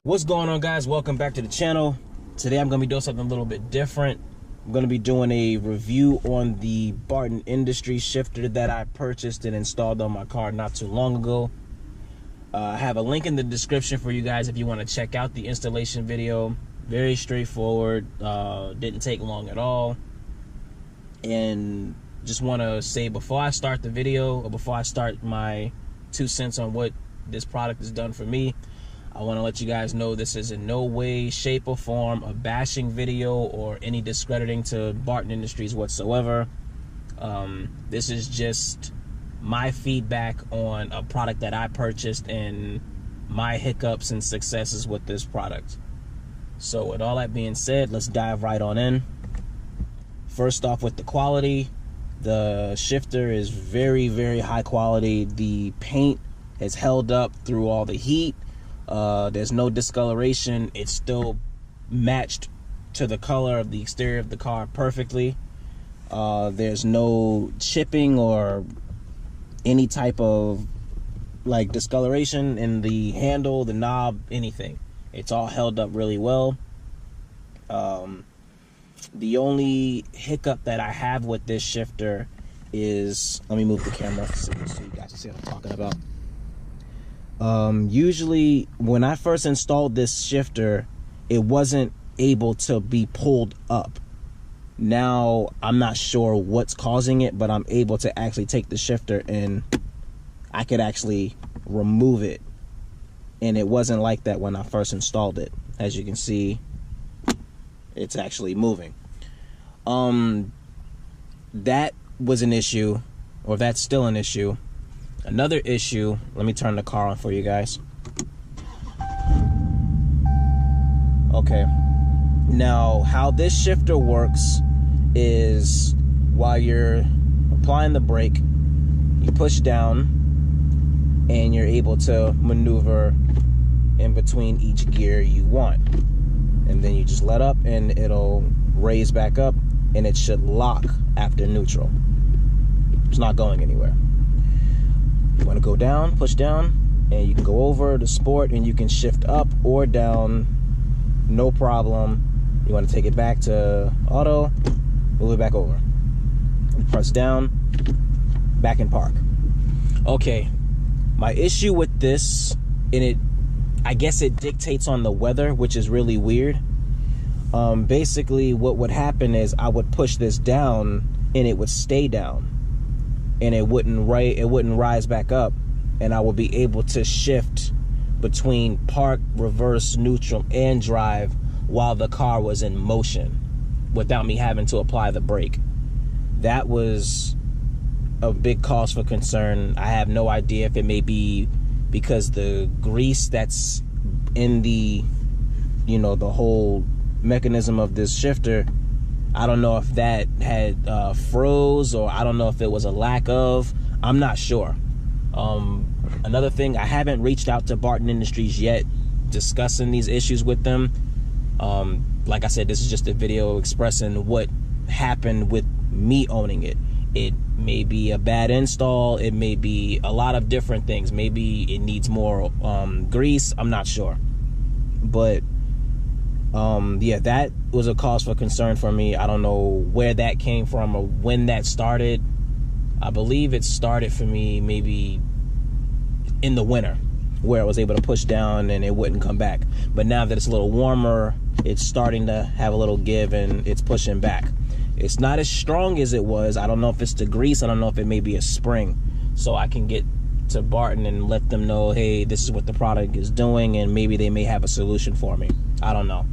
What's going on, guys? Welcome back to the channel. Today I'm going to be doing something a little bit different. I'm going to be doing a review on the Barton Industries shifter that I purchased and installed on my car not too long ago. I have a link in the description for you guys if you want to check out the installation video. Very straightforward, didn't take long at all. And just want to say, before I start the video, or before I start my 2 cents on what this product has done for me, I want to let you guys know this is in no way, shape, or form a bashing video or any discrediting to Barton Industries whatsoever. This is just my feedback on a product that I purchased and my hiccups and successes with this product. So with all that being said, let's dive right on in. First off, with the quality, the shifter is very, very high quality. The paint has held up through all the heat. There's no discoloration. It's still matched to the color of the exterior of the car perfectly. There's no chipping or any type of like discoloration in the handle, the knob, anything. It's all held up really well. The only hiccup that I have with this shifter is, let me move the camera so you guys can see what I'm talking about. Usually when I first installed this shifter, it wasn't able to be pulled up. Now I'm not sure what's causing it, but I'm able to actually take the shifter and I could actually remove it. And it wasn't like that when I first installed it. As you can see, it's actually moving. That was an issue, or that's still an issue. Another issue, let me turn the car on for you guys. Okay, now how this shifter works is while you're applying the brake, you push down and you're able to maneuver in between each gear you want. And then you just let up and it'll raise back up and it should lock after neutral. It's not going anywhere. You want to go down, push down, and you can go over to sport and you can shift up or down, no problem. You want to take it back to auto, move it back over. You press down, back in park. Okay, my issue with this, and I guess it dictates on the weather, which is really weird. Basically what would happen is I would push this down and it would stay down. And it wouldn't rise back up, and I would be able to shift between park, reverse, neutral, and drive while the car was in motion without me having to apply the brake. That was a big cause for concern. I have no idea if it may be because the grease that's in the, the whole mechanism of this shifter, I don't know if that had froze, or I don't know if it was a lack of. I'm not sure. Another thing, I haven't reached out to Barton Industries yet discussing these issues with them. Like I said, this is just a video expressing what happened with me owning it. It may be a bad install. It may be a lot of different things. Maybe it needs more grease. I'm not sure. But yeah, that was a cause for concern for me. I don't know where that came from or when that started. I believe it started for me maybe in the winter, where I was able to push down and it wouldn't come back. But now that it's a little warmer, it's starting to have a little give and it's pushing back. It's not as strong as it was. I don't know if it's the grease. I don't know if it may be a spring. So I can get to Barton and let them know, hey, this is what the product is doing, and maybe they may have a solution for me. I don't know.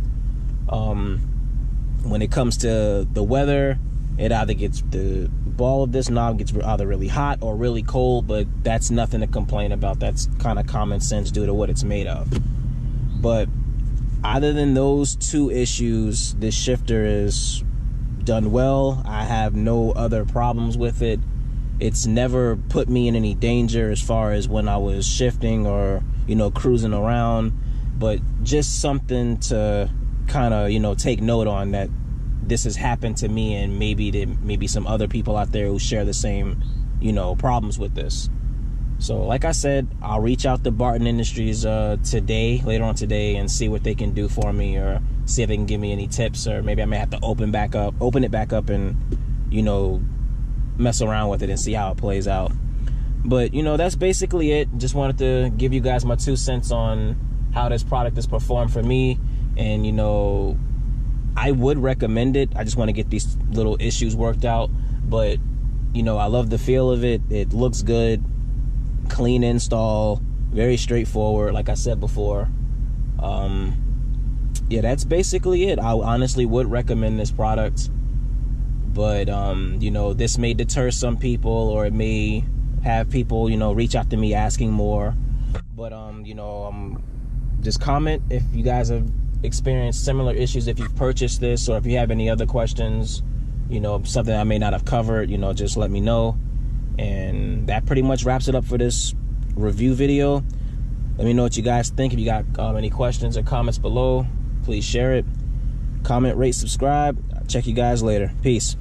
When it comes to the weather, it either gets, the ball of this knob gets either really hot or really cold, but that's nothing to complain about. That's kind of common sense due to what it's made of. But other than those two issues, this shifter is done well. I have no other problems with it. It's never put me in any danger as far as when I was shifting or, cruising around, but just something to kind of, take note on, that this has happened to me, and maybe some other people out there who share the same, problems with this. So like I said, I'll reach out to Barton Industries later on today, and see what they can do for me, or see if they can give me any tips, or maybe I may have to open it back up and, you know, mess around with it and see how it plays out. But, you know, that's basically it. Just wanted to give you guys my 2 cents on how this product has performed for me. And, you know, I would recommend it. I just want to get these little issues worked out. But, you know, I love the feel of it. It looks good. Clean install. Very straightforward, like I said before. Yeah, that's basically it. I honestly would recommend this product. But, you know, this may deter some people, or it may have people, you know, reach out to me asking more. But, you know, just comment if you guys have experienced similar issues, if you've purchased this, or if you have any other questions, you know, something I may not have covered, you know, just let me know. And that pretty much wraps it up for this review video. Let me know what you guys think. If you got any questions or comments below, please share it. Comment, rate, subscribe. I'll check you guys later. Peace.